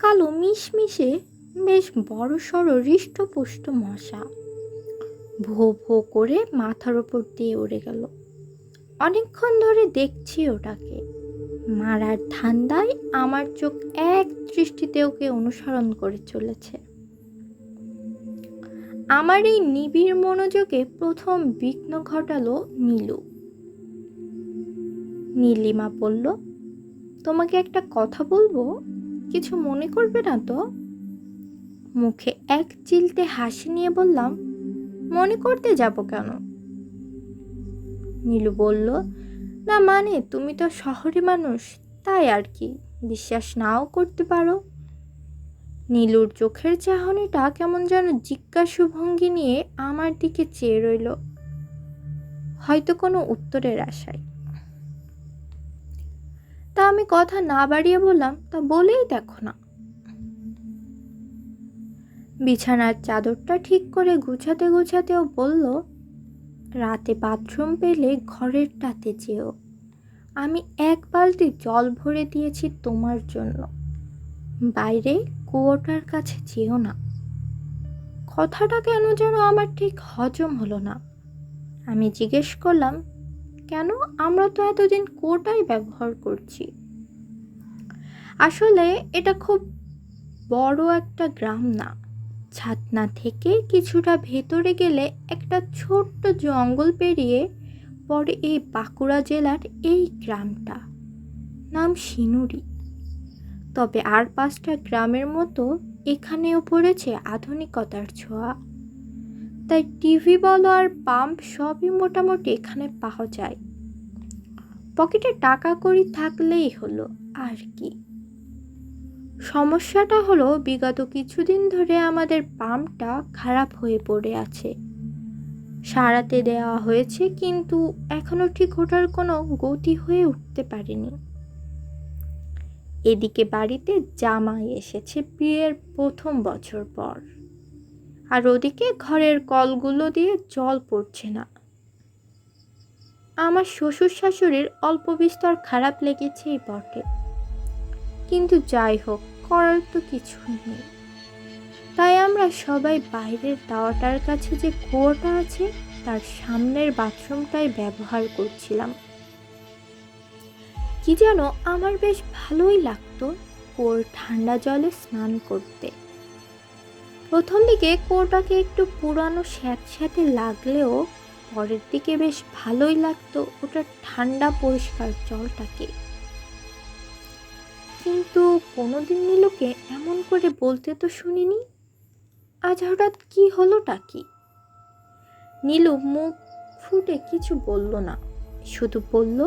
কালো মিশমিশে বেশ বড়সড় হৃষ্টপুষ্ট মশা ভো ভো করে মাথার ওপর দিয়ে উড়ে গেল। অনেকক্ষণ ধরে দেখছি ওটাকে, মারার ধান্দায় আমার চোখ এক দৃষ্টিতে ওকে অনুসরণ করে চলেছে। আমার এই নিবিড় মনোযোগে প্রথম বিঘ্ন ঘটালো নীলু। নীলিমা বলল, তোমাকে একটা কথা বলবো, কিছু মনে করবে না তো? মুখে এক চিলতে হাসি নিয়ে বললাম, মনে করতে যাব কেন? নীলু বলল, না মানে তুমি তো শহরে মানুষ, তাই আর কি, বিশ্বাস নাও করতে পারো। নীলুর চোখের চাহনিটা কেমন যেন জিজ্ঞাসু ভঙ্গি নিয়ে আমার দিকে চেয়ে রইল, হয়তো কোনো উত্তরের আশায়। তা আমি কথা না বাড়িয়ে বললাম, তা বলেই দেখো না। বিছানার চাদরটা ঠিক করে গুছাতে গুছাতেও বলল, রাতে বাথরুম পেলে ঘরেরটাতে যেও, আমি এক বালতি জল ভরে দিয়েছি তোমার জন্য, বাইরে কুয়োটার কাছে যেও না। কথাটা কেন যেন আমার ঠিক হজম হলো না। আমি জিজ্ঞেস করলাম, কেন? আমরা তো এতদিন কুয়োটাই ব্যবহার করছি। আসলে এটা খুব বড় একটা গ্রাম না, ছাতনা থেকে কিছুটা ভেতরে গেলে একটা ছোট্ট জঙ্গল পেরিয়ে পরে এই বাঁকুড়া জেলার এই গ্রামটা, নাম সিনুরি। তবে আর 5টা গ্রামের মতো এখানেও পড়েছে আধুনিকতার ছোঁয়া। তাই টিভি বলো আর পাম্প সবই মোটামুটি এখানে পাওয়া যায়। পকেটে টাকা কড়ি থাকলেই হলো, আর কি। সমস্যাটা হলো বিগত কিছুদিন ধরে আমাদের পাম্পটা খারাপ হয়ে পড়ে আছে। সারাতে দেওয়া হয়েছে, কিন্তু এখনো ঠিক ওঠার কোনো গতি হয়ে উঠতে পারেনি। এদিকে বাড়িতে জামাই এসেছে বিয়ের প্রথম বছর পর, আর ওদিকে ঘরের কলগুলো দিয়ে জল পড়ছে না। আমার শ্বশুর শাশুড়ির অল্প বিস্তর খারাপ লেগেছেই বটে, কিন্তু যাই হোক, করার তো কিছুই নেই। তাই আমরা সবাই বাইরের দাওয়াটার কাছে যে কুয়োটা আছে তার সামনের বাথরুমটাই ব্যবহার করছিলাম। কি যেন আমার বেশ ভালোই লাগতো কুয়োর ঠান্ডা জলে স্নান করতে। প্রথম দিকে কুয়োটাকে একটু পুরানো স্যাঁতস্যাঁতে লাগলেও পরের দিকে বেশ ভালোই লাগতো ওটার ঠান্ডা পরিষ্কার জলটাকে। কিন্তু কোনোদিন নীলুকে এমন করে বলতে তো শুনিনি। আজ হঠাৎ কি হলোটা কি? নীলু মুখ ফুটে কিছু বলল না, শুধু বলল,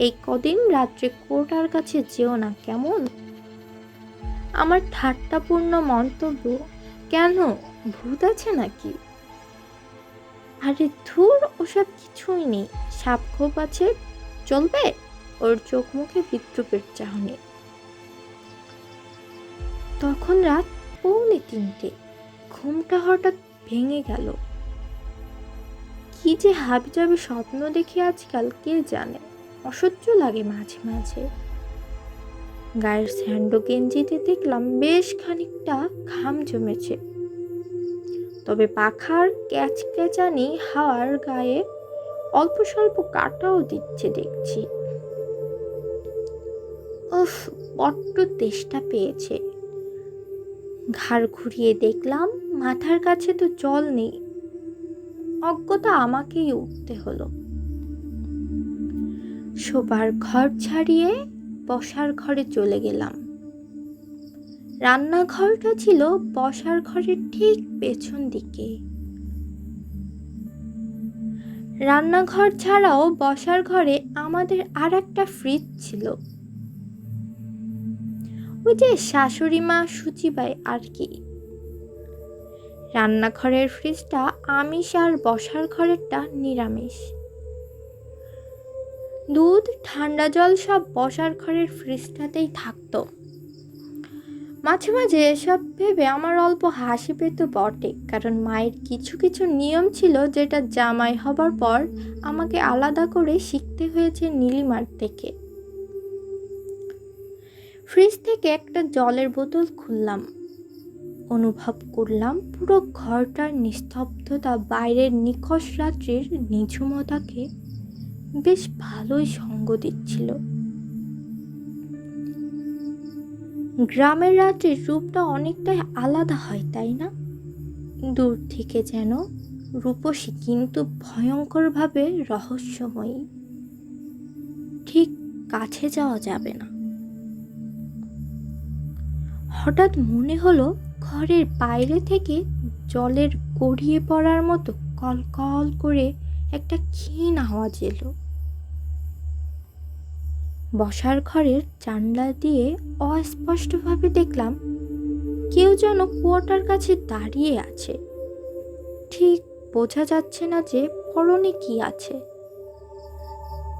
এই কদিন রাত্রে কোটার কাছে যেও না, কেমন? আমার ঠাট্টাপূর্ণ মন্তব্য, কেন, ভূত আছে নাকি? আরে ধুর, ওসব কিছুই নেই, সাপ খোপ আছে, চলবে। ওর চোখ মুখে বিদ্রুপের চাহনি। তখন রাত 2:45, ঘুমটা হঠাৎ ভেঙে গেল। কি যে হাবিজাবি স্বপ্ন দেখি আজকাল কে জানে, অসহ্য লাগে মাঝে মাঝে। গায়ের স্যান্ডো গেঞ্জিতে দেখলাম বেশ খানিকটা ঘাম জমেছে, তবে পাখার ক্যাচক্যাচানি হাওয়ার গায়ে অল্প স্বল্প কাটাও দিচ্ছে দেখছি। উফ, বড্ড তেষ্টা পেয়েছে। ঘাড় ঘুরিয়ে দেখলাম মাথার কাছে তো জল নেই। অজ্ঞতা আমাকেই উঠতে হলো। শোবার ঘর ছাড়িয়ে বসার ঘরে চলে গেলাম। রান্নাঘরটা ছিল বসার ঘরের ঠিক পেছন দিকে। রান্নাঘর ছাড়াও বসার ঘরে আমাদের আর একটা ফ্রিজ ছিল, ওই যে শাশুড়ি মা সুচিবাই আর কি। রান্নাঘরের ফ্রিজটা আমিষ আর বসার ঘরেরটা নিরামিষ। দুধ, ঠান্ডা জল সব বসার ঘরের ফ্রিজটাতেই থাকতো। মাঝে মাঝে এসব ভেবে আমার অল্প হাসি পেত বটে, কারণ মায়ের কিছু কিছু নিয়ম ছিল যেটা জামাই হবার পর আমাকে আলাদা করে শিখতে হয়েছে নীলিমার থেকে। ফ্রিজ থেকে একটা জলের বোতল খুললাম। অনুভব করলাম পুরো ঘরটার নিস্তব্ধতা বাইরের নিখোঁজ রাত্রির নিঝুমতাকে বেশ ভালোই সঙ্গ দিচ্ছিল। গ্রামের রাত্রির রূপটা অনেকটাই আলাদা হয়, তাই না? দূর থেকে যেন রূপসী কিন্তু ভয়ঙ্করভাবে রহস্যময়ী। ঠিক কাছে যাওয়া যাবে না। হঠাৎ মনে হলো ঘরের বাইরে থেকে জলের গড়িয়ে পড়ার মতো কলকল করে একটা ক্ষীণ আওয়াজ এলো। বসার ঘরের জানলা দিয়ে অস্পষ্টভাবে দেখলাম কেউ যেন কুয়োটার কাছে দাঁড়িয়ে আছে। ঠিক বোঝা যাচ্ছে না যে পরনে কি আছে,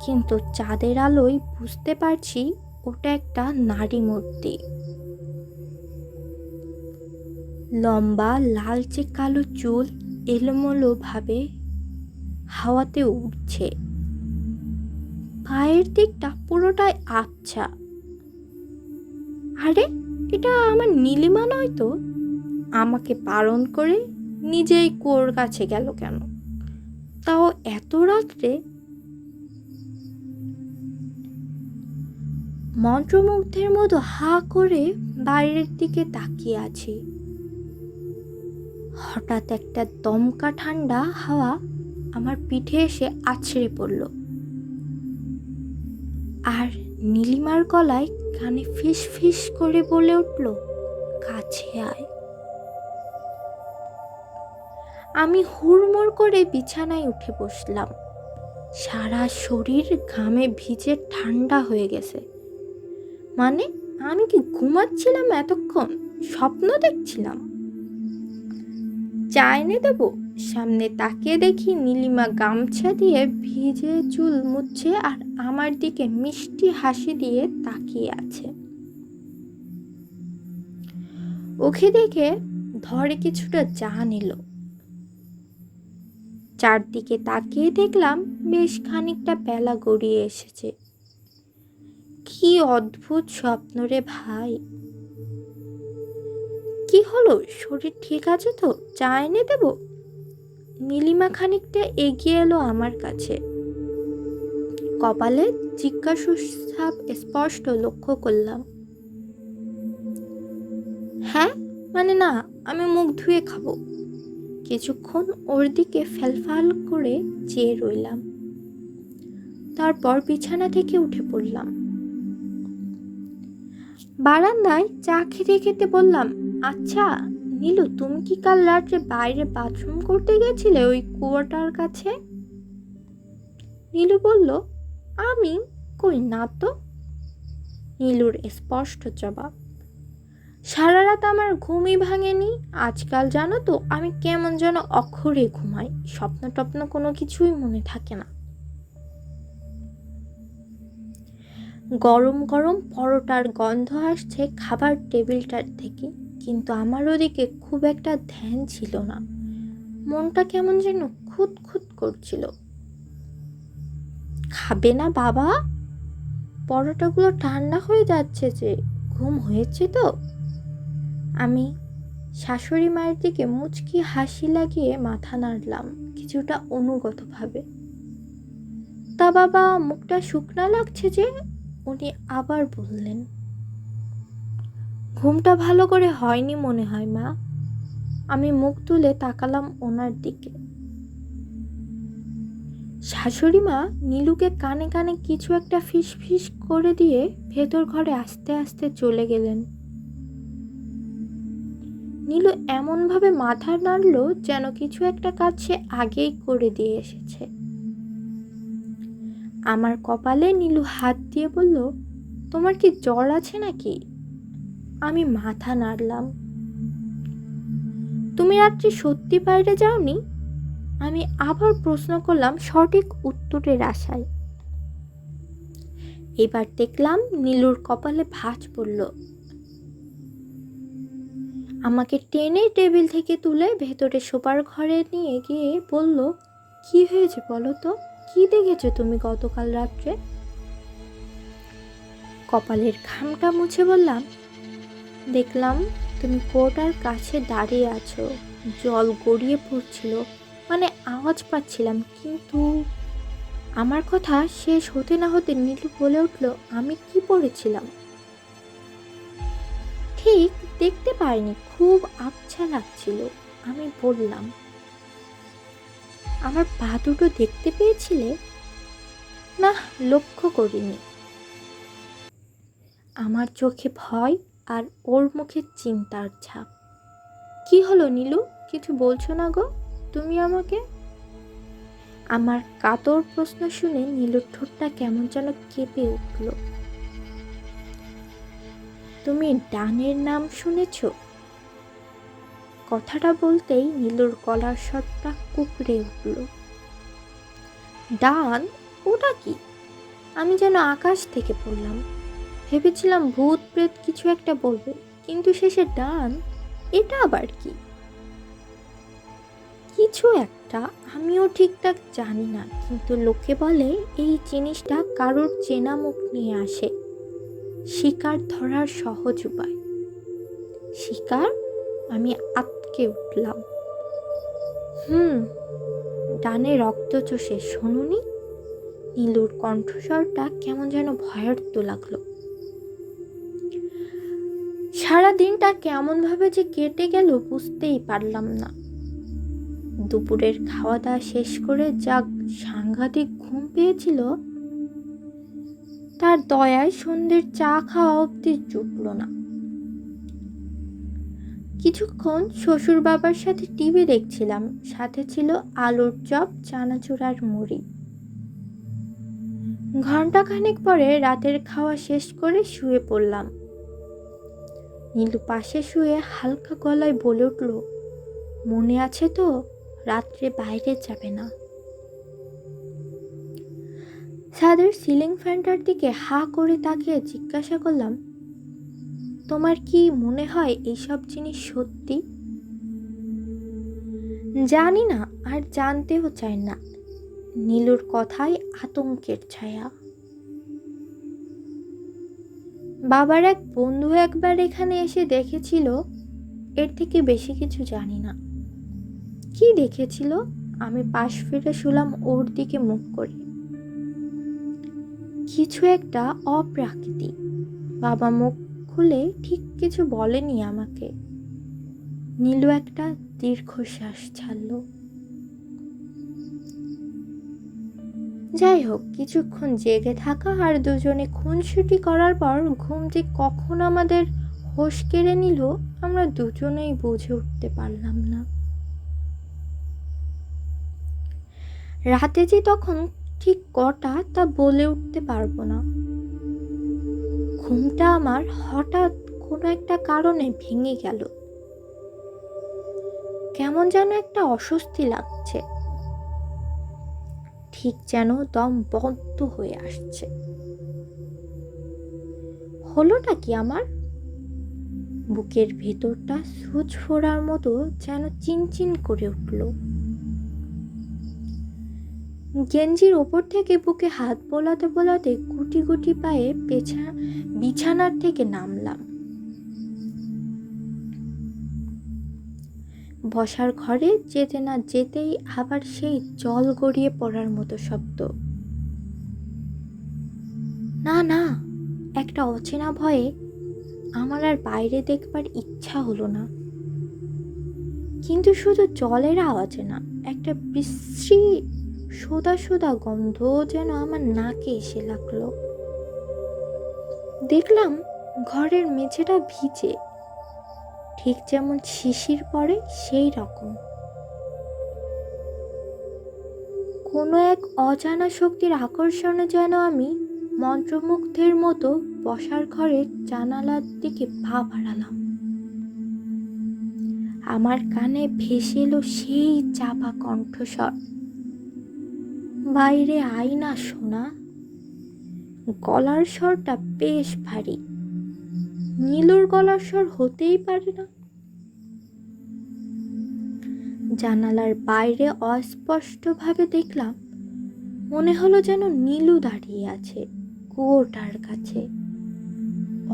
কিন্তু চাঁদের আলোয় বুঝতে পারছি ওটা একটা নারী মূর্তি। লম্বা লালচে কালো চুল এলোমেলো ভাবে হাওয়াতে উড়ছে। পায়ের দিকটা পুরোটাই আবছা। আরে, এটা আমার নীলিমা নয় তো? আমাকে বারণ করে নিজেই কুয়োর কাছে গেল কেন, তাও এত রাত্রে? মন্ত্রমুগ্ধের মতো হা করে বাইরের দিকে তাকিয়ে আছি। হঠাৎ একটা দমকা ঠান্ডা হাওয়া আমার পিঠে এসে আছড়ে পড়ল, আর নীলিমার গলায় কানে ফিস ফিস করে বলে উঠল, কাছে আয়। আমি হুড়মুড় করে বিছানায় উঠে বসলাম। সারা শরীর ঘামে ভিজে ঠান্ডা হয়ে গেছে। মানে, আমি কি ঘুমাচ্ছিলাম এতক্ষণ? স্বপ্ন দেখছিলাম? চা এনে দেবো? সামনে তাকিয়ে দেখি নীলিমা গামছা দিয়ে ভিজে চুল মুছছে আর আমার দিকে মিষ্টি হাসি দিয়ে তাকিয়ে আছে। ওকে দেখে ধরে কিছুটা জান এলো। চারদিকে তাকিয়ে দেখলাম বেশ খানিকটা বেলা গড়িয়ে এসেছে। কি অদ্ভুত স্বপ্ন রে ভাই! কি হলো, শরীর ঠিক আছে তো? চা এনে দেব? নীলিমা খানিকটা এগিয়ে এলো আমার কাছে। কপালে জিজ্ঞাসু ছাপ স্পষ্ট লক্ষ্য করলাম। হ্যাঁ, মানে না, আমি মুখ ধুয়ে খাবো। কিছুক্ষণ ওর দিকে ফেলফাল করে চেয়ে রইলাম, তারপর বিছানা থেকে উঠে পড়লাম। বারান্দায় চা খেতে খেতে বললাম, আচ্ছা নীলু, তুমি কি কাল রাত্রে বাইরে বাথরুম করতে গেছিলে ওই কুয়োটার কাছে? নীলু বলল, আমি কই না তো। নীলুর স্পষ্ট জবাব। সারা রাত আমার ঘুমই ভাঙেনি। আজকাল জানো তো আমি কেমন যেন অক্ষরে ঘুমাই, স্বপ্ন টপ্ন কোনো কিছুই মনে থাকে না। গরম গরম পরোটার গন্ধ আসছে খাবার টেবিলটার থেকে, কিন্তু আমার ওদিকে খুব একটা ধ্যান ছিল না। মনটা কেমন যেন খুঁত খুঁত করছিল। খাবে না বাবা? পরোটাগুলো ঠান্ডা হয়ে যাচ্ছে যে। ঘুম হয়েছে তো? আমি শাশুড়ি মায়ের দিকে মুচকি হাসি লাগিয়ে মাথা নাড়লাম কিছুটা অনুগতভাবে। তা বাবা, মুখটা শুকনা লাগছে যে? উনি আবার বললেন, ঘুমটা ভালো করে হয়নি মনে হয় মা। আমি মুখ তুলে তাকালাম ওনার দিকে। শাশুড়ি মা নীলুকে কানে কানে কিছু একটা ফিস ফিস করে দিয়ে ভেতর ঘরে আস্তে আস্তে চলে গেলেন। নীলু এমনভাবে মাথা নাড়ল যেন কিছু একটা কাজ সে আগেই করে দিয়ে এসেছে। আমার কপালে নীলু হাত দিয়ে বলল, তোমার কি জ্বর আছে নাকি? আমি মাথা নাড়লাম। তুমি রাত্রি সত্যি বাইরে যাওনি? আমি আবার প্রশ্ন করলাম সঠিক উত্তরের আশায়। এবার দেখলাম নীলুর কপালে ভাঁজ পড়ল। আমাকে টেনে টেবিল থেকে তুলে ভেতরে শোবার ঘরে নিয়ে গিয়ে বলল, কি হয়েছে বলো তো? কি দেখেছো তুমি গতকাল রাত্রে? কপালের ঘামটা মুছে বললাম, দেখলাম তুমি কুয়োটার কাছে দাঁড়িয়ে আছো। জল গড়িয়ে পড়ছিল, মানে আওয়াজ পাচ্ছিলাম, কিন্তু আমার কথা শেষ হতে না হতে নীলু বলে উঠল, আমি কি পড়েছিলাম ঠিক দেখতে পাইনি, খুব আবছা লাগছিল। আমি বললাম, আমার পা দুটো দেখতে পেয়েছিলে? না, লক্ষ্য করিনি। আমার চোখে ভয় আর ওর মুখে চিন্তার ছাপ। কি হলো নীলু, কিছু বলছো না গো তুমি আমাকে? আমার কাতর প্রশ্ন শুনে নীলুর ঠোঁটটা কেমন যেন কেঁপে উঠল। তুমি ডানের নাম শুনেছ? কথাটা বলতেই নীলুর গলার স্বরটা কুকড়ে উঠল। ডান? ওটা কি? আমি যেন আকাশ থেকে পড়লাম। ভেবেছিলাম ভূত প্রেত কিছু একটা বলবে, কিন্তু শেষে ডান, এটা আবার কি? কিছু একটা, আমিও ঠিকঠাক জানি না, কিন্তু লোকে বলে এই জিনিসটা কারোর চেনা মুখ নিয়ে আসে। শিকার ধরার সহজ উপায়। শিকার? আমি আঁতকে উঠলাম। ডানে রক্ত চষে, শোনোনি? নীলুর কণ্ঠস্বরটা কেমন যেন ভয়ার্ত লাগলো। সারা দিনটা কেমনভাবে যে কেটে গেল বুঝতেই পারলাম না। দুপুরের খাওয়া দাওয়া শেষ করে যা সাংঘাতিক ঘুম পেয়েছিল, তার দয়ায় সন্ধ্যের চা খাওয়া অবধি জুটল না। কিছুক্ষণ শ্বশুর বাবার সাথে টিভি দেখছিলাম, সাথে ছিল আলুর চপ, চানাচুর আর মুড়ি। ঘন্টাখানেক পরে রাতের খাওয়া শেষ করে শুয়ে পড়লাম। নীলু পাশে শুয়ে হালকা গলায় বলে উঠল, মনে আছে তো, রাত্রে বাইরে যাবে না। ছাদের সিলিং ফ্যানটার দিকে হা করে তাকিয়ে জিজ্ঞাসা করলাম, তোমার কি মনে হয় এইসব জিনিস সত্যি? জানি না, আর জানতেও চাই না। নীলুর কথায় আতঙ্কের ছায়া। বাবার এক বন্ধু একবার এখানে এসে দেখেছিল, এর থেকে বেশি কিছু জানি না। কি দেখেছিল? আমি পাশ ফিরে শুলাম ওর দিকে মুখ করে। কিছু একটা অপ্রাকৃতিক। বাবা মুখ খুলে ঠিক কিছু বলেনি আমাকে। নীলু একটা দীর্ঘশ্বাস ছাড়ল। যাই হোক, কিছুক্ষণ জেগে থাকা আর দুজনে খুনসুটি করার পর ঘুম যে কখন আমাদের হোশ কেড়ে নিল, আমরা দুজনেই বুঝে উঠতে পারলাম না। রাতে যে তখন ঠিক কটা তা বলে উঠতে পারবো না। ঘুমটা আমার হঠাৎ কোনো একটা কারণে ভেঙে গেল। কেমন যেন একটা অস্বস্তি লাগছে, ঠিক যেন দম বন্ধ হয়ে আসছে। হলোটা কি আমার? বুকের ভেতরটা সুচ ফোড়ার মতো যেন চিনচিন করে উঠল। গেঞ্জির ওপর থেকে বুকে হাত বোলাতে বোলাতে গুটি গুটি পায়ে বিছানার থেকে নামলাম। বসার ঘরে যেতে না যেতেই আবার সেই জল গড়িয়ে পড়ার মতো শব্দ। না না, একটা অচেনা ভয়ে আমার আর বাইরে দেখবার ইচ্ছা হলো না। কিন্তু শুধু জলের আওয়াজে না, একটা বিশ্রী সোদা সোদা গন্ধ যেন আমার নাকে এসে লাগলো। দেখলাম ঘরের মেঝেটা ভিজে, ঠিক যেমন শিশির পড়ে সেই রকম। কোনো এক অজানা শক্তির আকর্ষণে যেন আমি মন্ত্রমুগ্ধের মতো বসার ঘরের জানালার দিকে পা বাড়ালাম। আমার কানে ভেসে এলো সেই চাপা কণ্ঠস্বর, বাইরে আয় না সোনা। গলার স্বরটা বেশ ভারী। নীলুর গলার স্বর হতেই পারে না। জানালার বাইরে অস্পষ্টভাবে দেখলাম, মনে হলো যেন নীলু দাঁড়িয়ে আছে কুয়োটার কাছে।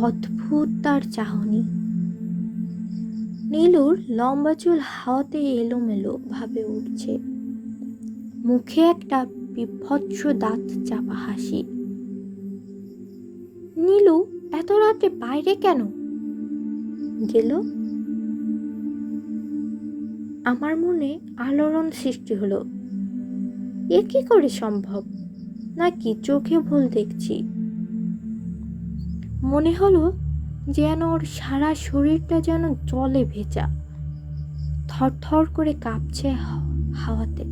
অদ্ভুত তার চাহনি। নীলুর লম্বা চুল হাওয়াতে এলোমেলো ভাবে উঠছে, মুখে একটা বিভৎস দাঁত চাপা হাসি। নীলু এত রাতে বাইরে কেন গেল? আমার মনে আলোড়ন সৃষ্টি হলো। এ কি করে সম্ভব? নাকি চোখে ভুল দেখছি? মনে হলো যেন ওর সারা শরীরটা যেন জলে ভেজা, থরথর করে কাঁপছে হাওয়াতে।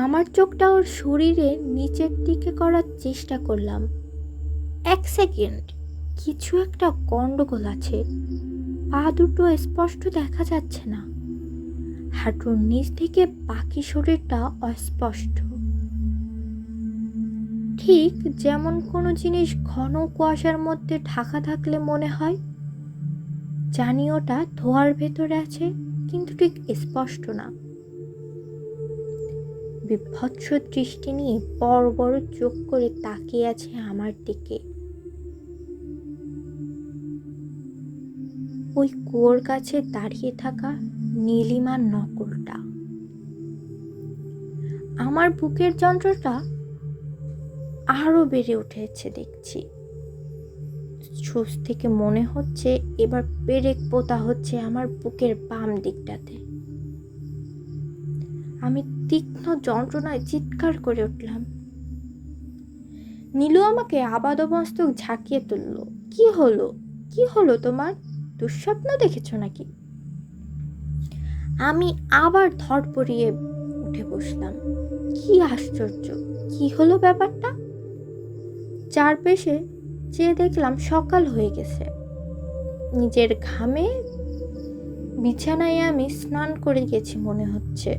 আমার চোখটা ওর শরীরের নিচের দিকে করার চেষ্টা করলাম। 1 সেকেন্ড, কিছু একটা গন্ডগোল আছে। পা দুটো স্পষ্ট দেখা যাচ্ছে না, হাঁটুর নিচ থেকে বাকি শরীরটা অস্পষ্ট, ঠিক যেমন কোনো জিনিস ঘন কুয়াশার মধ্যে ঢাকা থাকলে মনে হয়। জানি ওটা ধোঁয়ার ভেতরে আছে, কিন্তু ঠিক স্পষ্ট না। বিভৎস দৃষ্টি নিয়ে বড় বড় চোখ করে তাকিয়ে আছে আমার দিকে। ওই কুয়োর কাছে দাঁড়িয়ে থাকা নীলিমার নকলটা। আমার বুকের যন্ত্রটা আরো বেড়ে উঠেছে দেখছি। সুস থেকে মনে হচ্ছে এবার পেরেক পোতা হচ্ছে আমার বুকের বাম দিকটাতে। আমি তীক্ষ্ণ যন্ত্রণায় চিৎকার করে উঠলাম। নীলু আমাকে আপাদমস্তক ঝাঁকিয়ে তুলল। কি হলো? কি হলো তোমার? দুঃস্বপ্ন দেখেছ নাকি? আমি আবার ধড়পড়িয়ে উঠে বসলাম। কি আশ্চর্য! কি হলো ব্যাপারটা? চারপাশে চেয়ে দেখলাম সকাল হয়ে গেছে। নিজের ঘামে বিছানায় আমি স্নান করে গেছি মনে হচ্ছে।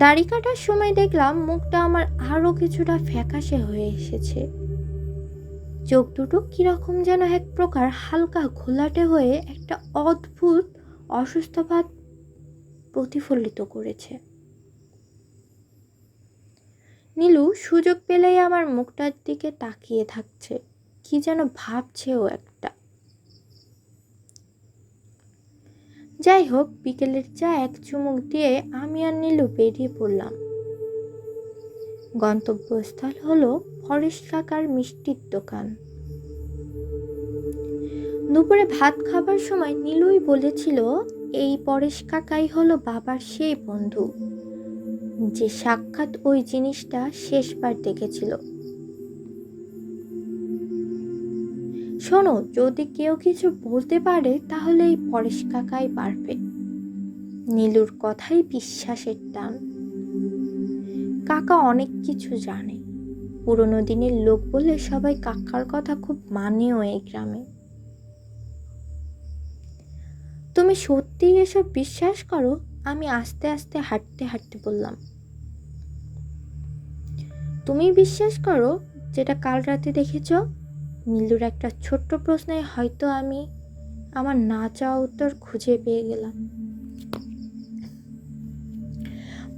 দাড়ি কাটার সময় দেখলাম মুখটা আমার আরো কিছুটা ফ্যাকাশে হয়ে এসেছে। চোখ দুটো কিরকম যেন এক প্রকার হালকা ঘোলাটে হয়ে একটা অদ্ভুত অসুস্থ ভাব প্রতিফলিত করেছে। নীলু সুযোগ পেলেই আমার মুখটার দিকে তাকিয়ে থাকছে, কি যেন ভাবছেও একটা। যাই হোক, বিকেলের চা এক চুমুক দিয়ে আমি আর নীলু বেরিয়ে পড়লাম। গন্তব্যস্থল হলো পরেশ কাকার মিষ্টির দোকান। দুপুরে ভাত খাবার সময় নীলুই বলেছিল এই পরেশ কাকাই হলো বাবার সেই বন্ধু যে সাক্ষাৎ ওই জিনিসটা শেষবার দেখেছিল। শোনো, যদি কেউ কিছু বলতে পারে তাহলে এই পরেশ কাকাই পারবে। নীলুর কথাই বিশ্বাসের টান। কাকা অনেক কিছু জানে। পুরনো দিনের লোক বলে সবাই কাকার কথা খুব মানেও এই গ্রামে। তুমি সত্যি এসব বিশ্বাস করো? আমি আস্তে আস্তে হাঁটতে হাঁটতে বললাম। তুমি বিশ্বাস করো যেটা কাল রাতে দেখেছ? নীলুর একটা ছোট্ট প্রশ্নে হয়তো আমি আমার না চাওয়া উত্তর খুঁজে পেয়ে গেলাম।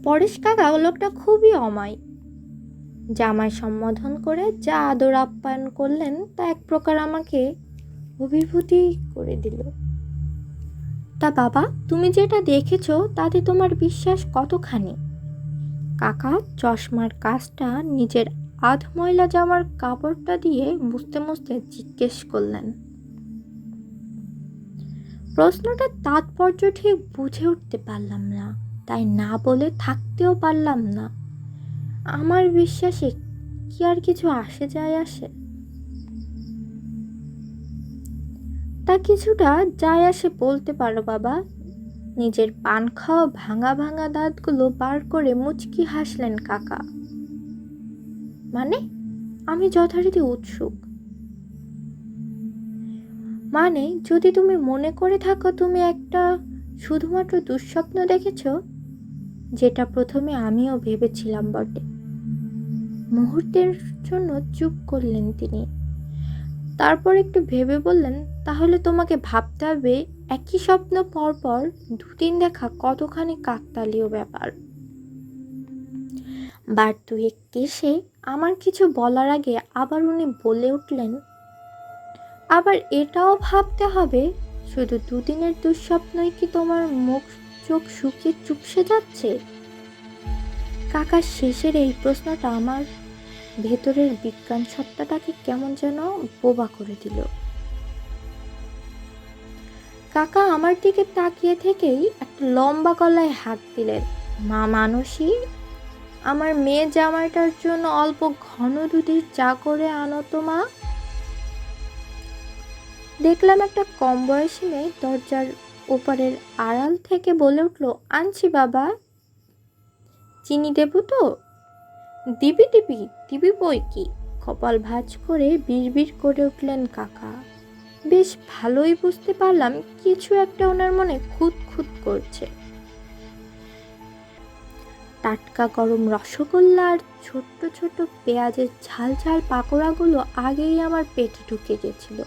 পরেশ কাকা লোকটা খুবই অমায়িক। জামাই সম্বোধন করে যা আদর আপ্যায়ন করলেন তা এক প্রকার আমাকে অভিভূতি করে দিল। তা বাবা, তুমি যেটা দেখেছ তাতে তোমার বিশ্বাস কতখানি? কাকা চশমার কাজটা নিজের আধ ময়লা জামার কাপড়টা দিয়ে মুছতে মুছতে জিজ্ঞেস করলেন। প্রশ্নটার তাৎপর্য ঠিক বুঝে উঠতে পারলাম না, তাই না বলে থাকতেও পারলাম না। আমার বিশ্বাসে কি আর কিছু আসে যায় আসে? তা কিছুটা যায় আসে বলতে পারো বাবা। নিজের পান খাওয়া ভাঙা ভাঙা দাঁতগুলো বার করে মুচকি হাসলেন কাকা। মানে? আমি যথারীতি উৎসুক। মানে, যদি তুমি মনে করে থাকো তুমি একটা শুধুমাত্র দুঃস্বপ্ন দেখেছ, যেটা প্রথমে আমিও ভেবেছিলাম বটে। মুহূর্তের জন্য চুপ করলেন তিনি, তারপর একটু ভেবে বললেন, তাহলে তোমাকে ভাবতে হবে একই স্বপ্ন পরপর 2-3 দেখা কতখানি কাকতালীয় ব্যাপার। বার দুয়েক কেসে আমার কিছু বলার আগে আবার উনি বলে উঠলেন, আবার এটাও ভাবতে হবে, শুধু দুদিনের দুঃস্বপ্নই কি তোমার মুখ চোখ শুকিয়ে চুপসে যাচ্ছে? কাকার শেষের এই প্রশ্নটা আমার ভেতরের বিজ্ঞান সত্তাটাকে কেমন যেন বোবা করে দিল। কাকা আমার দিকে তাকিয়ে থেকেই একটা লম্বা গলায় হাঁক দিলেন, মা মানসী, আমার মেয়ে জামাইটার জন্য অল্প ঘন দুধের চা করে আনো তো মা। দেখলাম একটা কম বয়সী মেয়ে দরজার ওপারের আড়াল থেকে বলে উঠল, আনছি বাবা। চিনি দেবো তো? দিবি দিবি দিবি বই কি, কপাল ভাঁজ করে বিড়বিড় করে উঠলেন কাকা। বেশ ভালোই বুঝতে পারলাম কিছু একটা ওনার মনে খুঁত খুঁত করছে। টাটকা গরম রসগোল্লা আর ছোট্ট ছোট পেঁয়াজের ঝাল ঝাল পাকোড়াগুলো আগেই আমার পেটে ঢুকে গেছিল,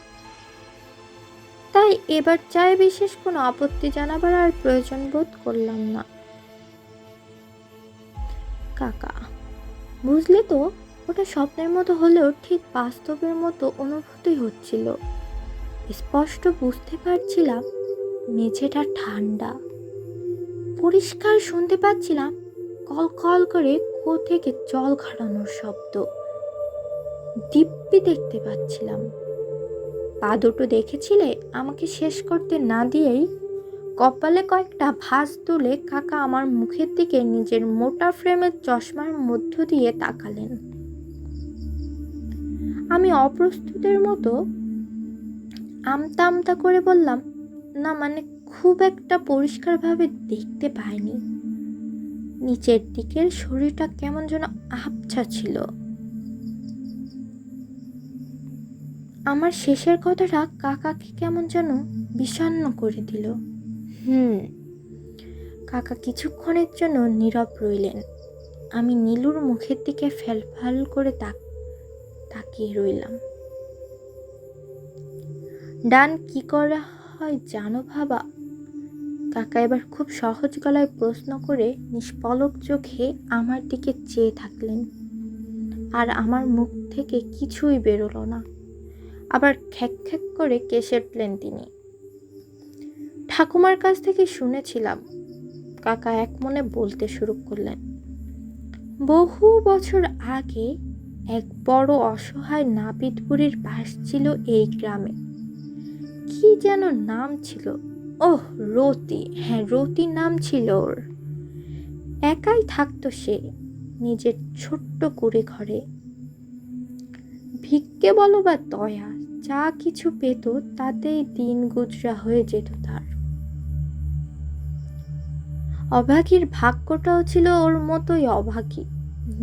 তাই এবার চায়ে বিশেষ কোনো আপত্তি জানাবার আর প্রয়োজন বোধ করলাম না। কাকা, বুঝলে তো, ওটা স্বপ্নের মতো হলেও ঠিক বাস্তবের মতো অনুভূতি হচ্ছিল। স্পষ্ট বুঝতে পারছিলাম মেঝেটা ঠান্ডা, পরিষ্কার শুনতে পাচ্ছিলাম কল কল করে কুয়ো থেকে জল খাড়ানোর শব্দ, দিব্যি দেখতে পাচ্ছিলাম। পা দুটো দেখেছিলে? আমাকে শেষ করতে না দিয়েই কপালে কয়েকটা ভাঁজ তুলে কাকা আমার মুখের দিকে নিজের মোটা ফ্রেমের চশমার মধ্য দিয়ে তাকালেন। আমি অপ্রস্তুতের মতো আমতা আমতা করে বললাম, না মানে খুব একটা পরিষ্কারভাবে দেখতে পাইনি। নিচের দিকের শরীরটা কেমন যেন আবছা ছিল। আমার শেষের কথাটা কাকাকে কেমন যেন বিষণ্ণ করে দিল। কাকা কিছুক্ষণের জন্য নীরব রইলেন। আমি নীলুর মুখের দিকে ফ্যালফ্যাল করে তাকিয়ে রইলাম। ডান কি করা হয় জানো বাবা? কাকা এবার খুব সহজ গলায় প্রশ্ন করে নিষ্পলক চোখে আমার দিকে চেয়ে থাকলেন, আর আমার মুখ থেকে কিছুই বেরোলো না। আবার খ্যাক খ্যাক করে কেশে উঠলেন তিনি। ঠাকুমার কাছ থেকে শুনেছিলাম, কাকা এক মনে বলতে শুরু করলেন, বহু বছর আগে এক বড় অসহায় নাপিত বুড়ির বাস ছিল এই গ্রামে। কি যেন নাম ছিল, ওহ রতি, হ্যাঁ রতি নাম ছিল ওর। একাই থাকতো সে নিজের ছোট্ট কুঁড়ে ঘরে। ভিক্ষে বলো বা দয়া, যা কিছু পেত তাতেই দিন গুজরা হয়ে যেত তার। অভাগীর ভাগ্যটাও ছিল ওর মতোই অভাগী,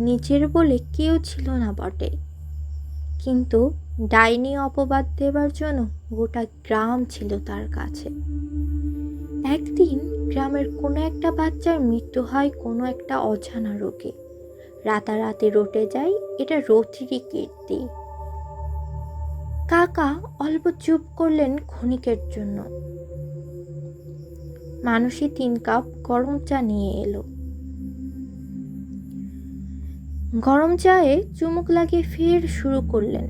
নিজের বলে কেউ ছিল না বটে, কিন্তু ডাইনি অপবাদ দেবার জন্য গোটা গ্রাম ছিল তার কাছে। একদিন গ্রামের কোনো একটা বাচ্চার মৃত্যু হয় কোনো একটা অজানা রোগে। রাতারাতি রটে যায় এটা রথিরই কীর্তি। কাকা অল্প চুপ করলেন ক্ষণিকের জন্য। মানসী 3 কাপ গরম চা নিয়ে এলো। গরম চায়ে চুমুক লাগিয়ে ফের শুরু করলেন,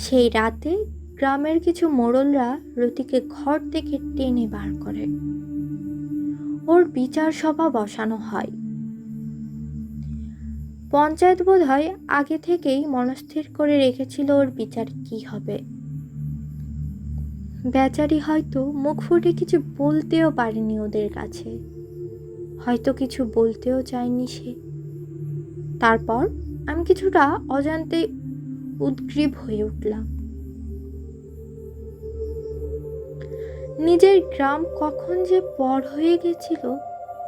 সেই রাতে গ্রামের কিছু মোড়লরা রতিকে ঘর থেকে টেনে বার করে। ওর বিচার সভা বসানো হয়। পঞ্চায়েত বোধহয় আগে থেকেই মনস্থির করে রেখেছিল ওর বিচার কি হবে। বেচারি হয়তো মুখ ফুটে কিছু বলতেও পারেনি ওদের কাছে, হয়তো কিছু বলতেও চায়নি সে। তারপর আমি কিছুটা অজান্তেই উদ্গ্রীব হয়ে উঠলাম। নিজের গ্রাম কখন যে পর হয়ে গেছিল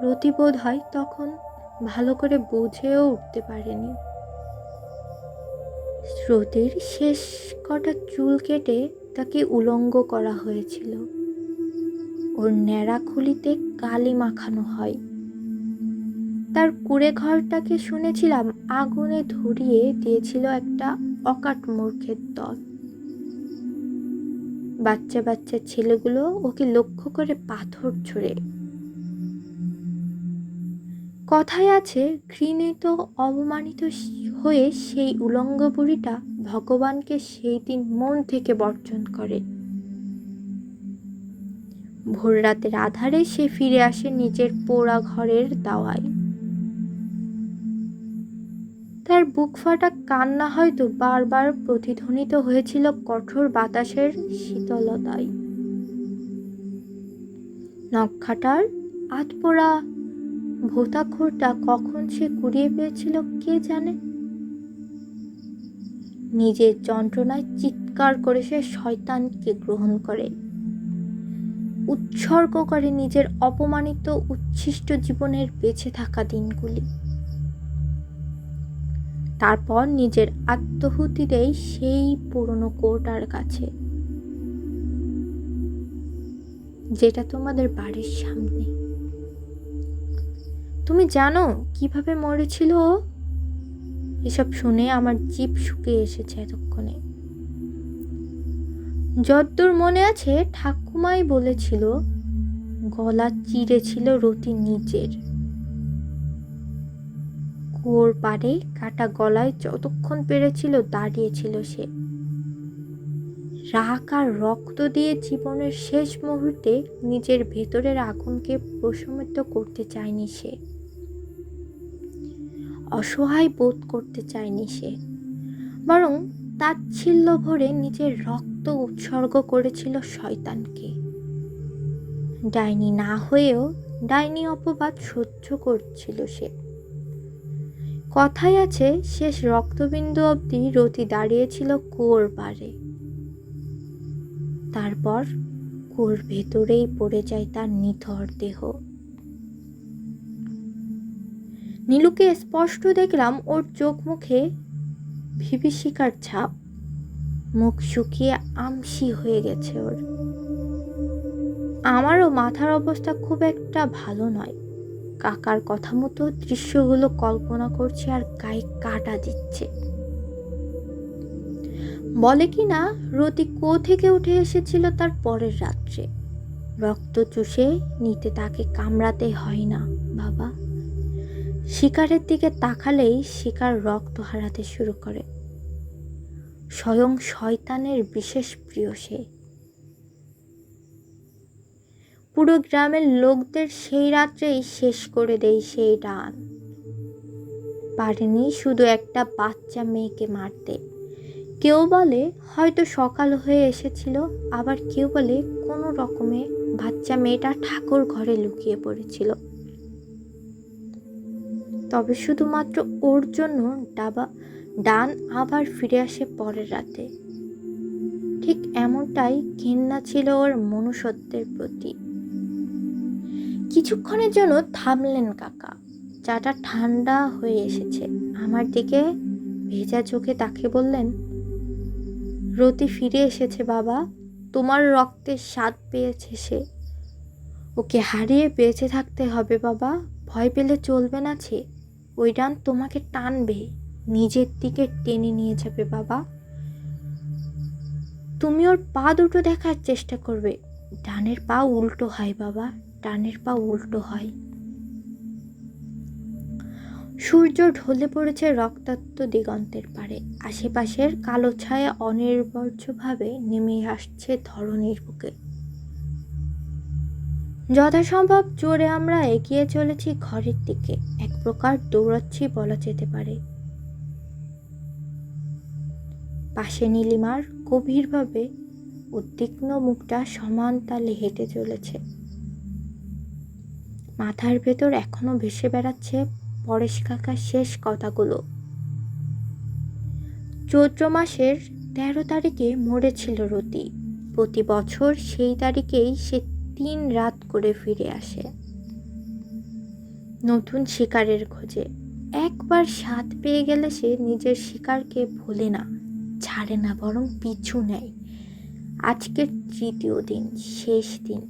রতি বোধ হয় তখন ভালো করে বুঝেও উঠতে পারেনি। রতির শেষ কটা চুল কেটে তাকে উলঙ্গ করা হয়েছিল। ওর ন্যাড়া খুলিতে কালি মাখানো হয়। তার কুঁড়ে ঘরটাকে শুনেছিলাম আগুনে ধরিয়ে দিয়েছিল একটা অকাট মূর্খের দল। বাচ্চা বাচ্চা ছেলেগুলো ওকে লক্ষ্য করে পাথর ছুঁড়ে। কথায় আছে, ঘৃণিত অবমানিত হয়ে সেই উলঙ্গ বুড়িটা ভগবানকে সেই দিন মন থেকে বর্জন করে। ভোর রাতের আধারে সে ফিরে আসে নিজের পোড়া ঘরের দাওয়ায়। তার বুক ফাটা কান্না হয়তো বারবার প্রতিধ্বনিত হয়েছিল কঠোর বাতাসের শীতলতায়। নকখাটার আধপোড়া ভোঁতাখোরটা কখন সে কুড়িয়ে পেয়েছিল কে জানে। নিজের যন্ত্রণায় চিৎকার করে সে শয়তানকে গ্রহণ করে, উৎসর্গ করে নিজের অপমানিত উচ্ছিষ্ট জীবনের বেঁচে থাকা দিনগুলি। তারপর নিজের আত্মহুতি দেয় সেই পুরনো কোর্টার কাছে, যেটা তোমাদের বাড়ির সামনে। তুমি জানো কিভাবে মরেছিল ও? এসব শুনে আমার জিভ শুকিয়ে এসেছে এতক্ষণে। যদ্দূর মনে আছে, ঠাকুমাই বলেছিল গলা চিরেছিল রতি নিজের। কুয়োর পাড়ে কাটা গলায় যতক্ষণ পেরেছিল দাঁড়িয়েছিল সে। রাগ আর রক্ত দিয়ে জীবনের শেষ মুহূর্তে নিজের ভেতরের আগুনকে প্রশমিত করতে চায়নি সে, অসহায় বোধ করতে চায়নি সে, বরং তাচ্ছিল্য ভরে নিজের রক্ত উৎসর্গ করেছিল শয়তানকে। ডাইনি না হয়েও ডাইনি অপবাদ সহ্য করছিল সে। কথায় আছে, শেষ রক্তবিন্দু অবধি রতি দাঁড়িয়েছিল কুয়োর পাড়ে। তারপর কুয়োর ভেতরেই পড়ে যায় তার নিথর দেহ। নীলুকে স্পষ্ট দেখলাম ওর চোখ মুখে বিভীষিকার ছাপ। মুখ শুকিয়ে আমসি হয়ে গেছে ওর। আমারও মাথার অবস্থা খুব একটা ভালো নয়। কাকার কথা মতো দৃশ্যগুলো কল্পনা করছে আর গায়ে কাটা দিচ্ছে। বলে কি না, রতি কুয়ো থেকে উঠে এসেছিল তার পরের রাত্রে। রক্ত চুষে নিতে তাকে কামড়াতে হয় না বাবা। শিকারের দিকে তাকালেই শিকার রক্ত হারাতে শুরু করে। স্বয়ং শয়তানের বিশেষ প্রিয় সে। পুরো গ্রামের লোকদের সেই রাত্রেই শেষ করে দেয় সেই ডান। পারেনি শুধু একটা বাচ্চা মেয়েকে মারতে। কেউ বলে হয়তো সকাল হয়ে এসেছিল, আবার কেউ বলে কোনো রকমে বাচ্চা মেয়েটা ঠাকুর ঘরে লুকিয়ে পড়েছিল। তবে শুধুমাত্র ওর জন্য ডান আবার ফিরে আসে পরের রাতে। ঠিক এমনটাই ঘেন্না ছিল ওর মনুষ্যত্বের প্রতি। কিছুক্ষণের জন্য থামলেন কাকা। চাটা ঠান্ডা হয়ে এসেছে। আমার দিকে ভেজা চোখে তাকে বললেন, রতি ফিরে এসেছে বাবা। তোমার রক্তের স্বাদ পেয়েছে সে। ওকে হারিয়ে বেঁচে থাকতে হবে বাবা। ভয় পেলে চলবে না ছে। ওই ডান তোমাকে টানবে, নিজের দিকে টেনে নিয়ে যাবে বাবা। তুমি ওর পা দুটো দেখার চেষ্টা করবে। ডানের পা উল্টো হয় বাবা, ডানের পা উল্টো হয়। সূর্য ঢলে পড়েছে রক্তাক্ত দিগন্তের পারে। আশেপাশের কালো ছায়া অনির্বর্জ্যভাবে নেমে আসছে ধরণীর বুকে। যথাসম্ভব জোরে আমরা এগিয়ে চলেছি ঘরের দিকে। এক প্রকার দৌড়াচ্ছি বলা যেতে পারে। পাশে নীলিমার গভীরভাবে উদ্বিগ্ন মুখটা সমান তালে হেঁটে চলেছে। মাথার ভেতর এখনো ভেসে বেড়াচ্ছে পরেশ কাকার শেষ কথাগুলো। চৈত্র মাসের 13 তারিখে মরেছিল রতি। প্রতি বছর সেই তারিখেই সে 3 রাত করে ফিরে আসে নতুন শিকারের খোঁজে। একবার স্বাদ পেয়ে গেলে সে নিজের শিকারকে ভোলে না, ছাড়ে না, বরং পিছু নেয়। আজকের 3য় দিন, শেষ দিন।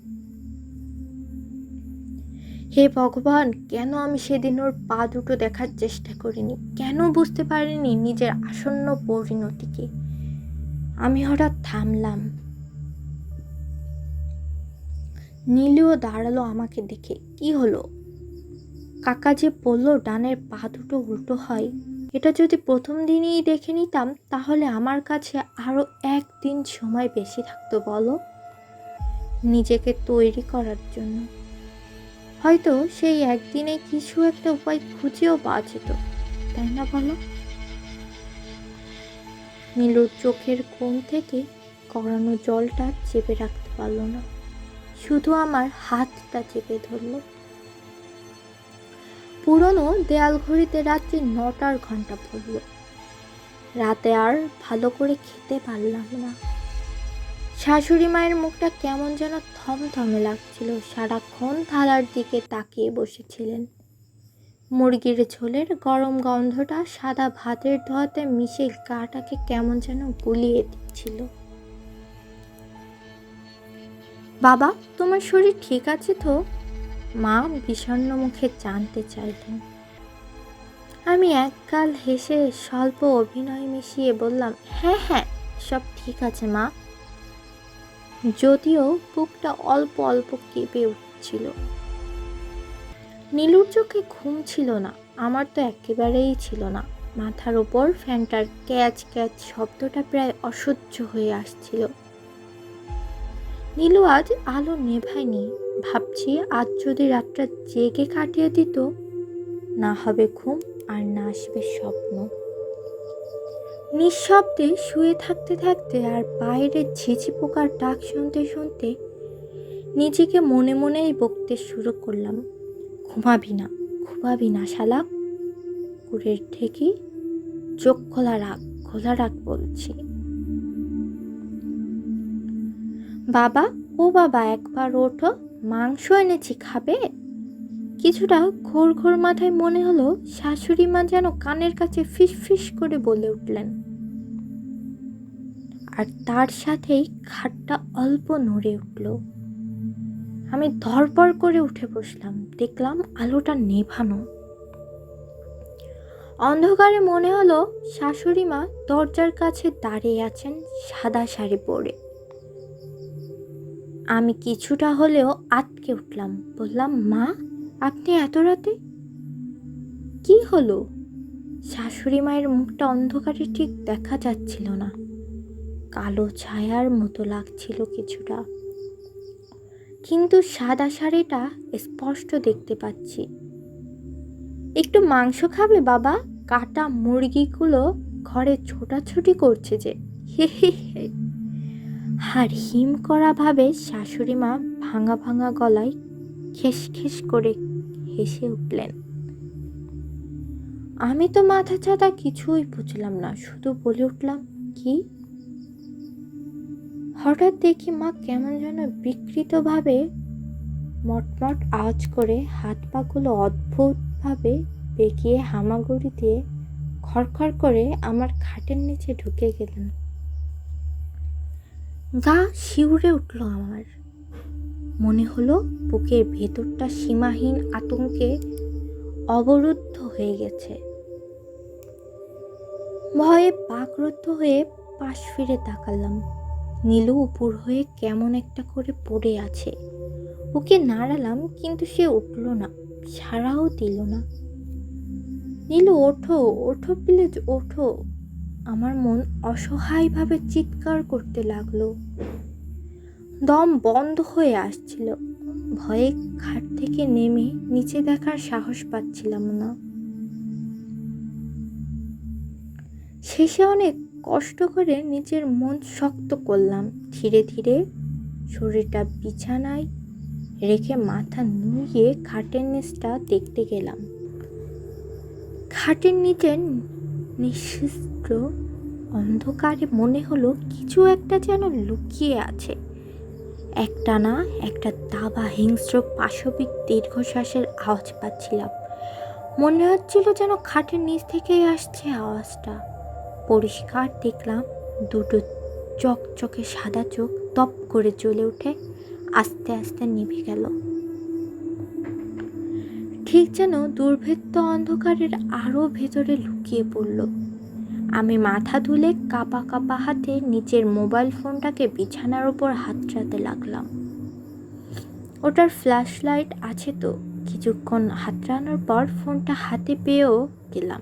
হে ভগবান, কেন আমি সেদিন ওর পা দুটো দেখার চেষ্টা করিনি? কেন বুঝতে পারিনি নিজের আসন্ন পরিণতিকে? আমি হঠাৎ থামলাম। নীলুও দাঁড়ালো আমাকে দেখে। কি হলো? কাকা যে বলল ডানের পা দুটো উল্টো হয়, এটা যদি প্রথম দিনই দেখে নিতাম তাহলে আমার কাছে আরও একদিন সময় বেশি থাকতো বলো, নিজেকে তৈরি করার জন্য। হয়তো সেই একদিনে কিছু একটা উপায় খুঁজেও পাওয়া যেত, তাই না বলো? নীলুর চোখের কোণ থেকে গড়ানো জলটা চেপে রাখতে পারল না, শুধু আমার হাতটা চেপে ধরল। পুরনো দেয়াল ঘড়িতে রাত্রি 9টার ঘন্টা পড়ল। রাতে আর ভালো করে খেতে পারলাম না। শাশুড়ি মায়ের মুখটা কেমন যেন থমথমে লাগছিল, সারাক্ষণ থালার দিকে তাকিয়ে বসেছিলেন। মুরগির ঝোলের গরম গন্ধটা সাদা ভাতের ধোয়াতে মিশে গাটাকে কেমন যেন গুলিয়ে দিচ্ছিল। বাবা, তোমার শরীর ঠিক আছে তো? মা বিষণ্ণ মুখে জানতে চাইলেন। আমি একগাল হেসে স্বল্প অভিনয় মিশিয়ে বললাম, হ্যাঁ হ্যাঁ, সব ঠিক আছে মা, যদিও বুকটা অল্প অল্প কেঁপে উঠছিল। নীলুর চোখে ঘুম ছিল না, আমার তো একেবারেই ছিল না। মাথার ওপর ফ্যানটার ক্যাচ ক্যাচ শব্দটা প্রায় অসহ্য হয়ে আসছিল। নীলু আজ আলো নেভায়নি। ভাবছি আজ যদি রাতটা জেগে কাটিয়ে দিত, না হবে ঘুম আর না আসবে স্বপ্ন। নিঃশব্দে শুয়ে থাকতে থাকতে আর বাইরে ঝিঝি পোকার ডাক শুনতে শুনতে নিজেকে মনে মনেই বকতে শুরু করলাম, ঘুমাবি না, ঘুমাবি না শালা, কুড়ের ঠেকি, চোখ খোলা রাখ বলছি। বাবা, ও বাবা, একবার ওঠো, মাংস এনেছি, খাবে? কিছুটা ঘোর ঘোর মাথায় মনে হলো শাশুড়ি মা যেন কানের কাছে ফিস ফিস করে বলে উঠলেন। আর তার সাথেই খাটটা অল্প নড়ে উঠল। আমি ধরপড় করে উঠে বসলাম, দেখলাম আলোটা নেভানো। অন্ধকারে মনে হলো শাশুড়ি মা দরজার কাছে দাঁড়িয়ে আছেন সাদা শাড়ি পরে। আমি কিছুটা হলেও আটকে উঠলাম, বললাম, মা, আপনি এত রাতে? কি হলো? শাশুড়ি মায়ের মুখটা অন্ধকারে ঠিক দেখা যাচ্ছিল না, কালো ছায়ার মতো লাগছিল কিছুটা, কিন্তু সাদা শাড়িটা স্পষ্ট দেখতে পাচ্ছি। একটু মাংস খাবে বাবা? কাটা মুরগিগুলো ঘরে ছোটাছুটি করছে যে। হে হে হে। আর হিম করা ভাবে শাশুড়ি মা ভাঙা ভাঙা গলায় খেস খেস করে হেসে উঠলেন। আমি তো মাথা ছাতা কিছুই বুঝলাম না, শুধু বলে উঠলাম, কি? হঠাৎ দেখি মা কেমন যেন বিকৃতভাবে মটমট আওয়াজ করে হাত পাগুলো অদ্ভুতভাবে বেঁকিয়ে হামাগুড়ি দিয়ে খড়খড় করে আমার খাটের নিচে ঢুকে গেলেন। গা শিউরে উঠল আমার। মনে হলো বুকের ভেতরটা সীমাহীন আতঙ্কে অবরুদ্ধ হয়ে গেছে। ভয়ে বাকরুদ্ধ হয়ে পাশ ফিরে তাকালাম। নীলু উপর হয়ে কেমন একটা করে পড়ে আছে। ওকে নাড়ালাম, কিন্তু সে উঠল না, সাড়াও দিল না। নীলু, ওঠো ওঠো প্লিজ, ওঠো। আমার মন অসহায়ভাবে চিৎকার করতে লাগলো। দম বন্ধ হয়ে আসছিল। ভয়ে খাট থেকে নেমে নিচে দেখার সাহস পাচ্ছিলাম না। শেষে অনেক কষ্ট করে নিজের মন শক্ত করলাম। ধীরে ধীরে শরীরটা বিছানায় রেখে মাথা নুইয়ে খাটের নিচটা দেখতে গেলাম। খাটের নিচের নিঃশব্দ অন্ধকারে মনে হলো কিছু একটা যেন লুকিয়ে আছে। একটানা একটা দাবা হিংস্র পাশবিক দীর্ঘশ্বাসের আওয়াজ পাচ্ছিলাম। মনে হচ্ছিল যেন খাটের নিচ থেকেই আসছে আওয়াজটা। পরিষ্কার দেখলাম দুটো চকচকে সাদা চোখ তপ করে জ্বলে উঠে আস্তে আস্তে নিভে গেল, ঠিক যেন দুর্ভেদ্য অন্ধকারের আরও ভেতরে লুকিয়ে পড়ল। আমি মাথা তুলে কাঁপা কাঁপা হাতে নিচের মোবাইল ফোনটাকে বিছানার উপর হাতড়াতে লাগলাম। ওটার ফ্ল্যাশ লাইট আছে তো? কিছুক্ষণ হাতড়ানোর পর ফোনটা হাতে পেয়েও গেলাম।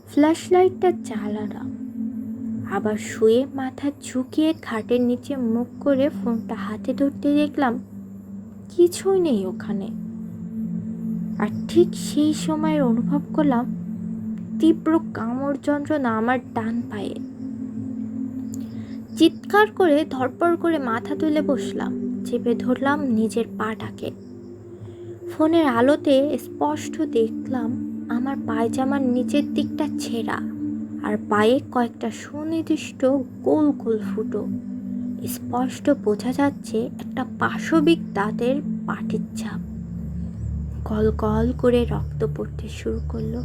ফ্ল্যাশ লাইটটা জ্বালালাম, আবার শুয়ে মাথা ঝুঁকিয়ে খাটের নিচে মুখ করে ফোনটা হাতে ধরতে দেখলাম কিছুই নেই ওখানে। আর ঠিক সেই সময় অনুভব করলাম তীব্র কামড় যন্ত্রণা আমার ডান পায়ে। চিৎকার করে ধরপড় করে মাথা তুলে বসলাম, চেপে ধরলাম নিজের পাটাকে। ফোনের আলোতে স্পষ্ট দেখলাম আমার পায়জামার নিচের দিকটা ছেঁড়া, আর পায়ে কয়েকটা সুনির্দিষ্ট গোল গোল ফুটো। স্পষ্ট বোঝা যাচ্ছে একটা পাশবিক দাঁতের পাটির ছাপ। গল গল করে রক্ত পড়তে শুরু করলো।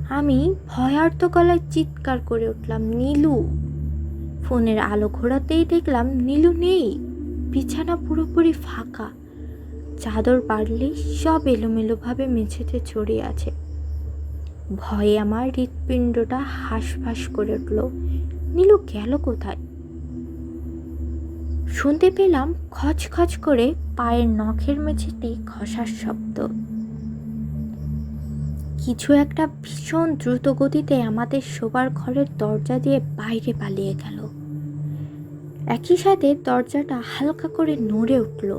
আমি ভয়ার্ত গলায় চিৎকার করে উঠলাম, নীলু! ফোনের আলো ঘোরাতেই দেখলাম নীলু নেই। বিছানা পুরোপুরি ফাঁকা, চাদর পারলেই সব এলোমেলোভাবে মেঝেতে ছড়িয়ে আছে। ভয়ে আমার হৃৎপিণ্ডটা হাঁসফাঁস করে উঠল। নীলু গেল কোথায়? শুনতে পেলাম খচখচ করে পায়ের নখের মেঝেটি ঘষার শব্দ। কিছু একটা ভীষণ দ্রুত গতিতে আমাদের শোবার ঘরের দরজা দিয়ে বাইরে পালিয়ে গেল। একই সাথে দরজাটা হালকা করে নড়ে উঠল।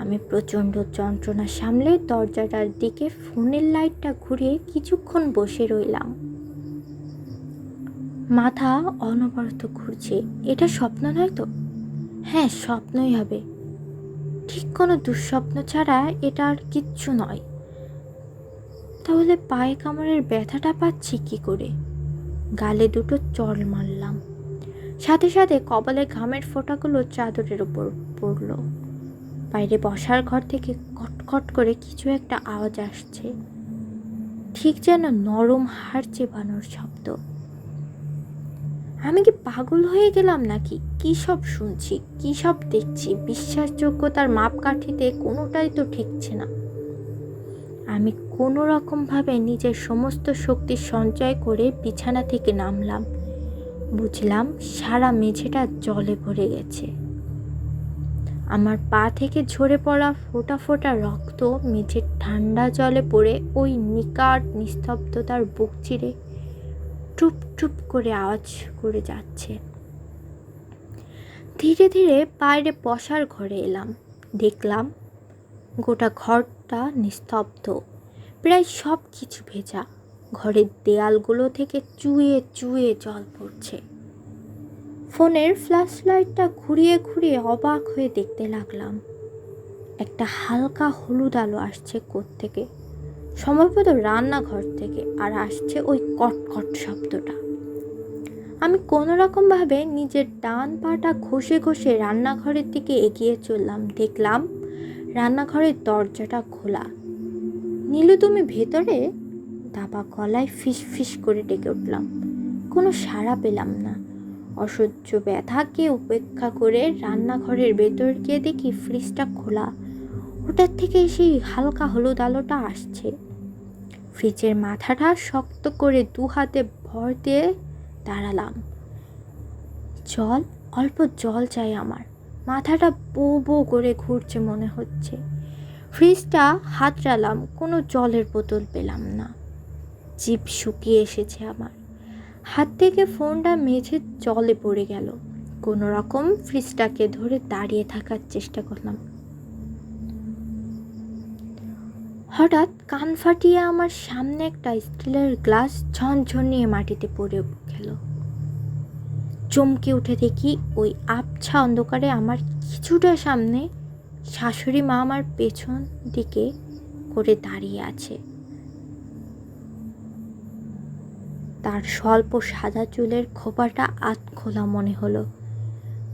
আমি প্রচণ্ড যন্ত্রণা সামলে দরজাটার দিকে ফোনের লাইটটা ঘুরিয়ে কিছুক্ষণ বসে রইলাম। মাথা অনবরত ঘুরছে। এটা স্বপ্ন নয় তো? হ্যাঁ, স্বপ্নই হবে। ঠিক কোনো দুঃস্বপ্ন ছাড়া এটা আর কিচ্ছু নয়। তাহলে পায়ে কামড়ের ব্যথাটা পাচ্ছি কি করে? গালে দুটো চড় মারলাম, সাথে সাথে কপালে ঘামের ফোঁটাগুলো চাদরের উপর পড়ল। বাইরে বসার ঘর থেকে কটকট করে কিছু একটা আওয়াজ আসছে, ঠিক যেন নরম হাড় চেবানোর শব্দ। আমি কি পাগল হয়ে গেলাম নাকি? কী সব শুনছি, কী সব দেখছি! বিশ্বাসযোগ্যতার মাপকাঠিতে কোনোটাই তো ঠেকছে না। আমি কোনো রকমভাবে নিজের সমস্ত শক্তি সঞ্চয় করে বিছানা থেকে নামলাম। বুঝলাম সারা মেঝেটা জলে ভরে গেছে। আমার পা থেকে ঝরে পড়া ফোঁটা ফোঁটা রক্ত মেঝের ঠান্ডা জলে পড়ে ওই নিকাট নিস্তব্ধতার বুক চিরে টুপ টুপ করে আওয়াজ করে যাচ্ছে। ধীরে ধীরে বাইরে বসার ঘরে এলাম। দেখলাম গোটা ঘরটা নিস্তব্ধ, প্রায় সব কিছু ভেজা। ঘরের দেয়ালগুলো থেকে চুয়ে চুয়ে জল পড়ছে। ফোনের ফ্ল্যাশ লাইটটা ঘুরিয়ে ঘুরিয়ে অবাক হয়ে দেখতে লাগলাম। একটা হালকা হলুদ আলো আসছে কোত্থেকে, সম্ভবত রান্নাঘর থেকে, আর আসছে ওই কটকট শব্দটা। আমি কোনো রকমভাবে নিজের ডান পাটা ঘষে ঘষে রান্নাঘরের দিকে এগিয়ে চললাম। দেখলাম রান্নাঘরের দরজাটা খোলা। নীলু, তুমি ভেতরে? দাবা গলায় ফিস ফিস করে ডেকে উঠলাম। কোনো সাড়া পেলাম না। অসহ্য ব্যথাকে উপেক্ষা করে রান্নাঘরের ভেতর গিয়ে দেখি ফ্রিজটা খোলা। ওটার থেকে সেই হালকা হলুদ আলোটা আসছে। ফ্রিজের মাথাটা শক্ত করে দু হাতে ভর দিয়ে দাঁড়ালাম। জল, অল্প জল চাই আমার। মাথাটা বো বো করে ঘুরছে মনে হচ্ছে। ফ্রিজটা হাতড়ালাম, কোনো জলের বোতল পেলাম না। জিভ শুকিয়ে এসেছে আমার। হাত থেকে ফোনটা মেঝে জলে পড়ে গেল। কোনো রকম ফ্রিজটাকে ধরে দাঁড়িয়ে থাকার চেষ্টা করলাম। হঠাৎ কান ফাটিয়ে আমার সামনে একটা স্টিলের গ্লাস ঝনঝনিয়ে মাটিতে পড়ে গেল। চমকে উঠে দেখি ওই আবছা অন্ধকারে আমার কিছুটা সামনে শাশুড়ি মা আমার পেছন দিকে করে দাঁড়িয়ে আছে। তার স্বল্প সাদা চুলের খোপাটা আধ খোলা মনে হলো।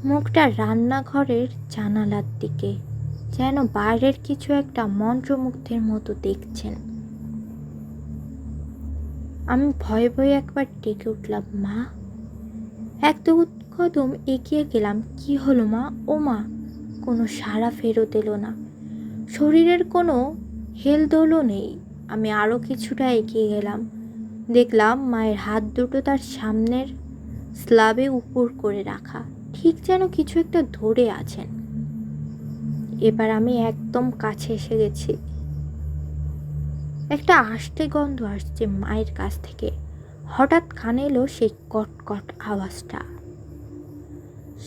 মুখটা রান্নাঘরের জানালার দিকে, যেন বাইরের কিছু একটা মন্ত্রমুগ্ধের মতো দেখছেন। আমি ভয়ে ভয়ে একবার ডেকে উঠলাম, মা! এক দু কদম এগিয়ে গেলাম। কি হলো মা? ও মা! কোনো সাড়া ফেরত এলো না। শরীরের কোনো হেলদোলও নেই। আমি আরও কিছুটা এগিয়ে গেলাম। দেখলাম মায়ের হাত দুটো তার সামনের স্ল্যাবে উপর করে রাখা, ঠিক যেন কিছু একটা ধরে আছেন। এবার আমি একদম কাছে এসে গেছি। একটা আষ্টে গন্ধ আসছে মায়ের কাছ থেকে। হঠাৎ কানে এলো সেই কটকট আওয়াজটা।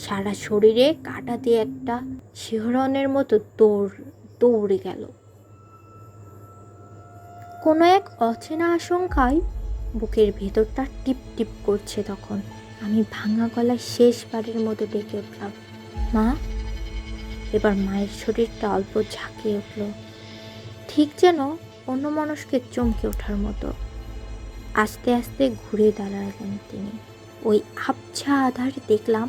সারা শরীরে কাঁটা দিয়ে একটা শিহরণের মতো দৌড়ে গেল। কোনো এক অচেনা আশঙ্কায় বুকের ভেতরটা টিপ টিপ করছে। তখন আমি ভাঙা গলায় শেষবারের মতো ডেকে উঠলাম, মা। এবার মায়ের শরীরটা অল্প ঝাঁকিয়ে উঠল, ঠিক যেন অন্যমনস্কে চমকে ওঠার মতো। আস্তে আস্তে ঘুরে দাঁড়ালেন তিনি। ওই আবছা আধারে দেখলাম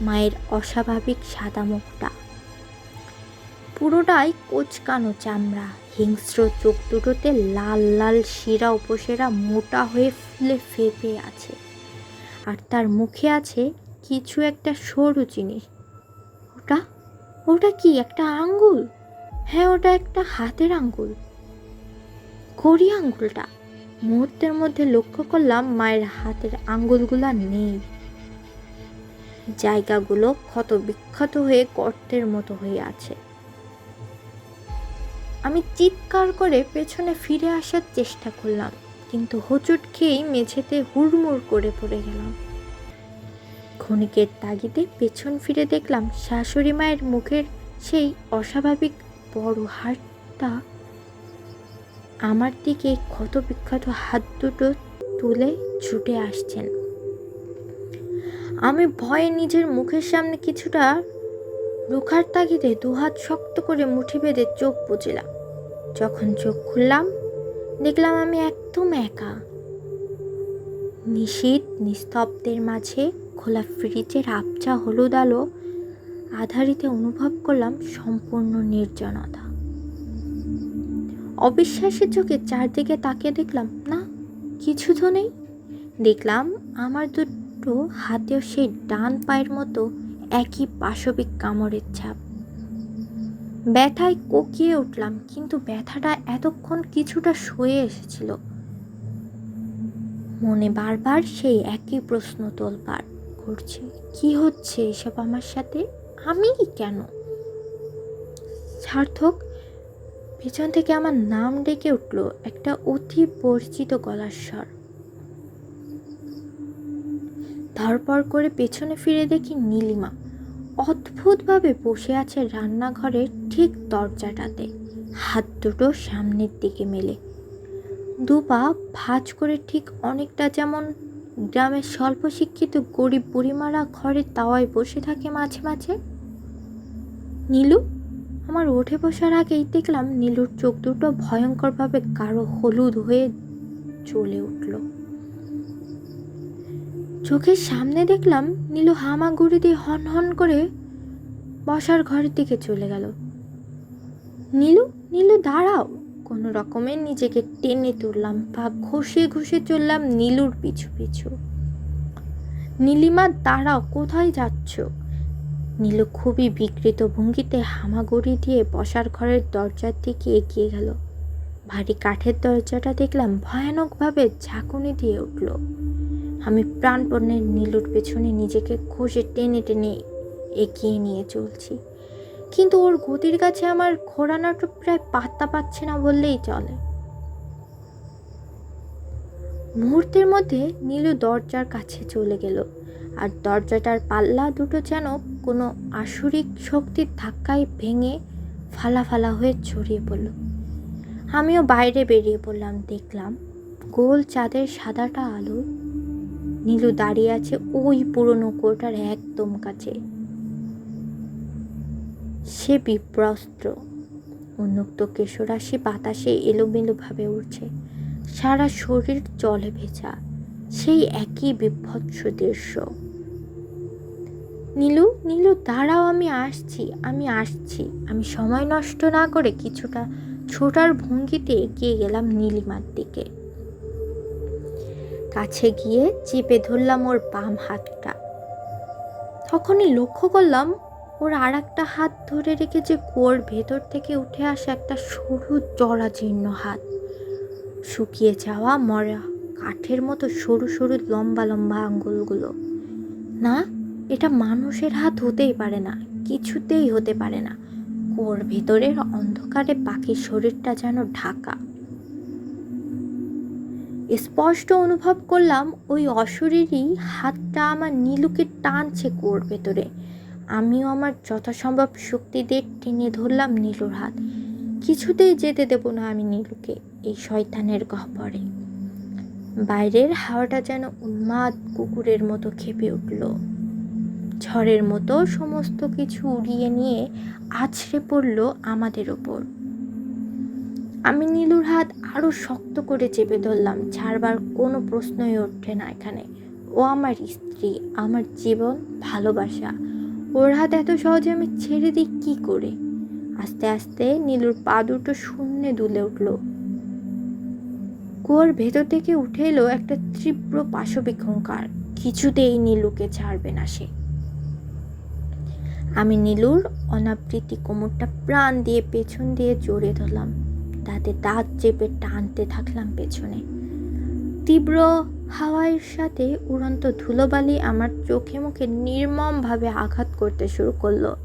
মায়ের অস্বাভাবিক সাদা মুখটা, পুরোটাই কোঁচকানো চামড়া, হিংস্র চোখ দুটোতে লাল লাল শিরা উপশিরা মোটা হয়ে ফুলে ফেপে আছে, আর তার মুখে আছে কিছু একটা সরু জিনিস। ওটা ওটা কি? একটা আঙ্গুল? হ্যাঁ, ওটা একটা হাতের আঙ্গুল, কড়ি আঙ্গুলটা। মুহূর্তের মধ্যে লক্ষ্য করলাম মায়ের হাতের আঙ্গুলগুলা নেই, জায়গাগুলো ক্ষত বিক্ষত হয়ে গর্তের মতো হয়ে আছে। আমি চিৎকার করে পেছনে ফিরে আসার চেষ্টা করলাম, কিন্তু হোঁচট খেয়েই মেঝেতে হুড়মুড় করে পড়ে গেলাম। ক্ষণিকের তাগিদে পেছন ফিরে দেখলাম শাশুড়ি মায়ের মুখের সেই অস্বাভাবিক বড় হাতটা আমার দিকে ক্ষত বিক্ষত হাত দুটো তুলে ছুটে আসছেন। আমি ভয়ে নিজের মুখের সামনে কিছুটা রোখার তাগিদে দুহাত শক্ত করে মুঠি বেঁধে চোখ বুজলাম। যখন চোখ খুললাম দেখলাম আমি একদম একা। নিশীথ নিস্তব্ধের মাঝে খোলা ফ্রিজের আবছা হলুদ আলো আধারিতে অনুভব করলাম সম্পূর্ণ নির্জনতা। অবিশ্বাসের চোখে চারদিকে তাকিয়ে দেখলাম না, কিছু তো নেই। দেখলাম আমার দুটো হাতেও সেই ডান পায়ের মতো একই পাশবিক কামড়ের ছাপ। ব্যথায় কোকিয়ে উঠলাম, কিন্তু ব্যথাটা এতক্ষণ কিছুটা সয়ে এসেছিল। মনে বারবার সেই একই প্রশ্ন তোলপাড় করছে, কি হচ্ছে এসব আমার সাথে? আমি কেন? সার্থক পেছন থেকে আমার নাম ডেকে উঠল একটা অতি পরিচিত গলার স্বর। ধরপড় করে পেছনে ফিরে দেখি নীলিমা অদ্ভুতভাবে বসে আছে রান্নাঘরের ঠিক দরজাটাতে, হাত দুটো সামনের দিকে মেলে, দুপা ভাঁজ করে, ঠিক অনেকটা যেমন গ্রামের স্বল্প শিক্ষিত গরিব বুড়িমারা ঘরের তাওয়ায় বসে থাকে মাঝে মাঝে। নীলু! আমার উঠে বসার আগেই দেখলাম নীলুর চোখ দুটো ভয়ঙ্করভাবে গাঢ় হলুদ হয়ে জ্বলে উঠল। চোখের সামনে দেখলাম নীলু হামাগুড়ি দিয়ে হন হন করে বসার ঘরের দিকে চলে গেল। নীলু, নীলু দাঁড়াও! কোনো রকমে নিজেকে টেনে তুললাম, পা ঘষে ঘষে চললাম নীলুর পিছু পিছু। নীলিমা দাঁড়াও, কোথায় যাচ্ছ? নীলু খুবই বিকৃত ভঙ্গিতে হামাগুড়ি দিয়ে বসার ঘরের দরজার দিকে এগিয়ে গেল। ভারী কাঠের দরজাটা দেখলাম ভয়ানকভাবে ঝাঁকুনি দিয়ে উঠল। আমি প্রাণপণে নীলুর পেছনে নিজেকে ঘষে টেনে টেনে এগিয়ে নিয়ে চলছি, কিন্তু ওর গতির কাছে আমার ঘোরানোটা প্রায় পাত্তা পাচ্ছে না বললেই চলে। মুহূর্তের মধ্যে নীলু দরজার কাছে চলে গেল, আর দরজাটার পাল্লা দুটো যেন কোনো আসুরিক শক্তির ধাক্কায় ভেঙে ফালা ফালা হয়ে ছড়িয়ে পড়ল। আমিও বাইরে বেরিয়ে পড়লাম। দেখলাম গোল চাঁদের সাদাটা আলো নীলু দাঁড়িয়ে আছে ওই পুরনো কুয়োটার একদম কাছে। সে বিপ্রস্ত্র, উন্মুক্ত কেশরাশি বাতাসে এলোমেলোভাবে উঠছে, সারা শরীর জলে ভেজা, সেই একই বিভৎস দৃশ্য। নীলু, নীলু দাঁড়াও, আমি আসছি, আমি আসছি। আমি সময় নষ্ট না করে কিছুটা ছোটার ভঙ্গিতে এগিয়ে গেলাম নীলিমার দিকে। কাছে গিয়ে চেপে ধরলাম ওর বাম হাতটা। তখনই লক্ষ্য করলাম ওর আর একটা হাত ধরে রেখেছে কুয়োর ভেতর থেকে উঠে আসা একটা সরু জরাজীর্ণ হাত, শুকিয়ে যাওয়া মরা কাঠের মতো সরু সরু লম্বা লম্বা আঙ্গুলগুলো। না, এটা মানুষের হাত হতেই পারে না, কিছুতেই হতে পারে না। কুয়োর ভেতরের অন্ধকারে পাখির শরীরটা যেন ঢাকা। স্পষ্ট অনুভব করলাম ওই অশরীরই হাতটা আমার নীলুকে টানছে কুয়োর ভেতরে। আমিও আমার যথাসম্ভব শক্তি দিয়ে টেনে ধরলাম নীলুর হাত। কিছুতেই যেতে দেব না আমি নীলুকে এই শয়তানের গহ্বরে। বাইরের হাওয়াটা যেন উন্মাদ কুকুরের মতো খেপে উঠল। ঝড়ের মতো সমস্ত কিছু উড়িয়ে নিয়ে আছড়ে পড়ল আমাদের ওপর। আমি নীলুর হাত আরো শক্ত করে চেপে ধরলাম। ছাড়বার কোনো প্রশ্নই ওঠে না এখানে। ও আমার স্ত্রী, আমার জীবন, ভালোবাসা। ওর হাত এত সহজে আমি ছেড়ে দিই কি করে? আস্তে আস্তে নীলুর পা দুটো শূন্যে দুলে উঠল। কুয়োর ভেতর থেকে উঠে এলো একটা তীব্র পাশবিক হুঙ্কার। কিছুতেই নীলুকে ছাড়বে না সে। আমি নীলুর অনাবৃতি কোমরটা প্রাণ দিয়ে পেছন দিয়ে জড়িয়ে ধরলাম। তাতে দাঁত চেপে টানতে থাকলাম পেছনে। তীব্র হাওয়ার সাথে উড়ন্ত ধুলোবালি আমার চোখে মুখে নির্মমভাবে আঘাত করতে শুরু করলো।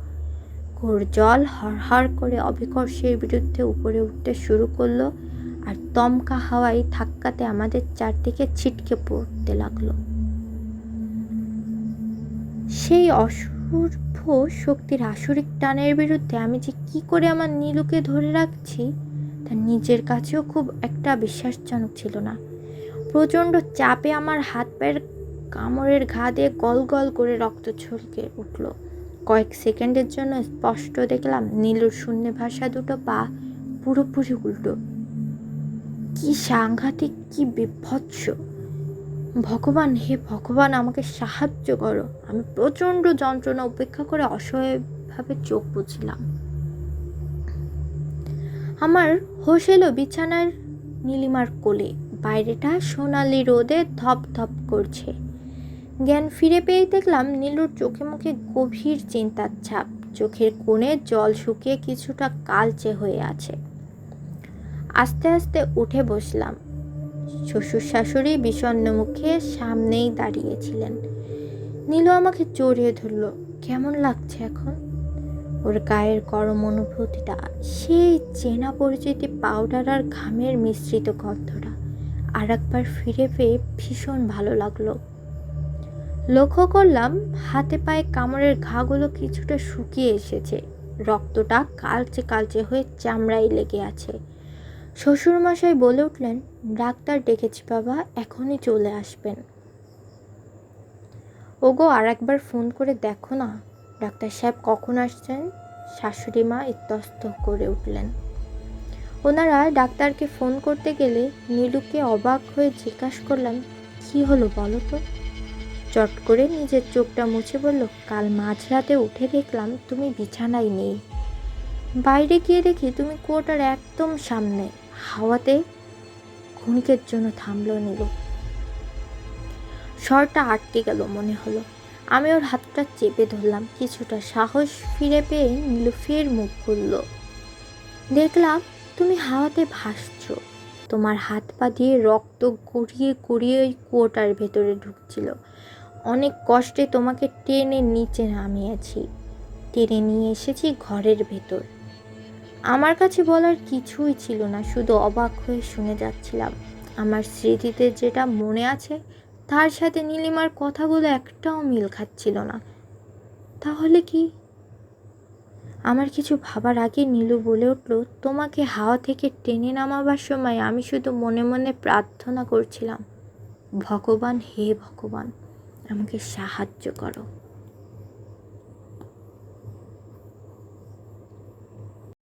ঘোর জল হরহর করে অভিকর্ষের বিরুদ্ধে উপরে উঠতে শুরু করলো, আর দমকা হাওয়ায় ধাক্কাতে আমাদের চারদিকে ছিটকে পড়তে লাগলো। সেই অসূর্ভ শক্তির আসরিক টানের বিরুদ্ধে আমি যে কি করে আমার নীলুকে ধরে রাখছি তা নিজের কাছেও খুব একটা বিশ্বাসজনক ছিল না। প্রচণ্ড চাপে আমার হাত পায়ের কামড়ের ঘা দিয়ে গল গল করে রক্ত ছলকে উঠল। কয়েক সেকেন্ডের জন্য স্পষ্ট দেখলাম নীলুর শূন্যে ভাসা দুটো পা পুরোপুরি উল্টো। কি সাংঘাতিক, কি বিভৎস! ভগবান, হে ভগবান, আমাকে সাহায্য করো! আমি প্রচণ্ড যন্ত্রণা উপেক্ষা করে অসহায়ভাবে চোখ বুঝলাম। আমার হোশ এলো বিছানার নীলিমার কোলে। বাইরেটা সোনালি রোদে ধপ ধপ করছে। জ্ঞান ফিরে পেয়ে দেখলাম নীলুর চোখে মুখে গভীর চিন্তার ছাপ। চোখের কোণে জল শুকিয়ে কিছুটা কালচে হয়ে আছে। আস্তে আস্তে উঠে বসলাম। শ্বশুর শাশুড়ি বিষণ্ণ মুখে সামনেই দাঁড়িয়েছিলেন। নীলু আমাকে জড়িয়ে ধরল। কেমন লাগছে এখন? ওর গায়ের গরম অনুভূতিটা, সেই চেনা পরিচিতি পাউডার আর ঘামের মিশ্রিত গন্ধটা আর একবার ফিরে পেয়ে ভীষণ ভালো লাগলো। লক্ষ্য করলাম হাতে পায়ে কামড়ের ঘাগুলো কিছুটা শুকিয়ে এসেছে। রক্তটা কালচে কালচে হয়ে চামড়ায় লেগে আছে। শ্বশুরমশাই বলে উঠলেন, ডাক্তার ডেকেছি বাবা, এখনই চলে আসবেন। ওগো, আর একবার ফোন করে দেখো না, ডাক্তার সাহেব কখন আসছেন? শাশুড়ি মা ইতস্তত করে উঠলেন। ওনারা ডাক্তারকে ফোন করতে গেলে নীলুকে অবাক হয়ে জিজ্ঞাসা করলাম, কি হলো বলো তো? চট করে নিজের চোখটা মুছে বলল, কাল মাঝরাতে উঠে দেখলাম তুমি বিছানায় নেই। বাইরে গিয়ে দেখি তুমি কুয়োটার একদম সামনে। হাওয়াতে ক্ষণিকের জন্য থামলো নীলু। স্বরটা আটকে গেল মনে হলো। আমি ওর হাতটা চেপে ধরলাম। কিছুটা সাহস ফিরে পেয়ে নীলু ফের মুখ খুলল। দেখলাম তুমি হাওয়াতে ভাসছ। তোমার হাত পা দিয়ে রক্ত গড়িয়ে গড়িয়ে ওই কুয়োটার ভেতরে ঢুকছিল। অনেক কষ্টে তোমাকে টেনে নিচে নামিয়েছি, টেনে নিয়ে এসেছি ঘরের ভেতর। আমার কাছে বলার কিছুই ছিল না, শুধু অবাক হয়ে শুনে যাচ্ছিলাম। আমার স্মৃতিতে যেটা মনে আছে তার সাথে নীলিমার কথাগুলো একটাও মিল খাচ্ছিল না। তাহলে কি? আমার কিছু ভাবার আগে নীলু বলে উঠল, তোমাকে হাওয়া থেকে টেনে নামাবার সময় আমি শুধু মনে মনে প্রার্থনা করছিলাম, ভগবান, হে ভগবান, আমাকে সাহায্য করো।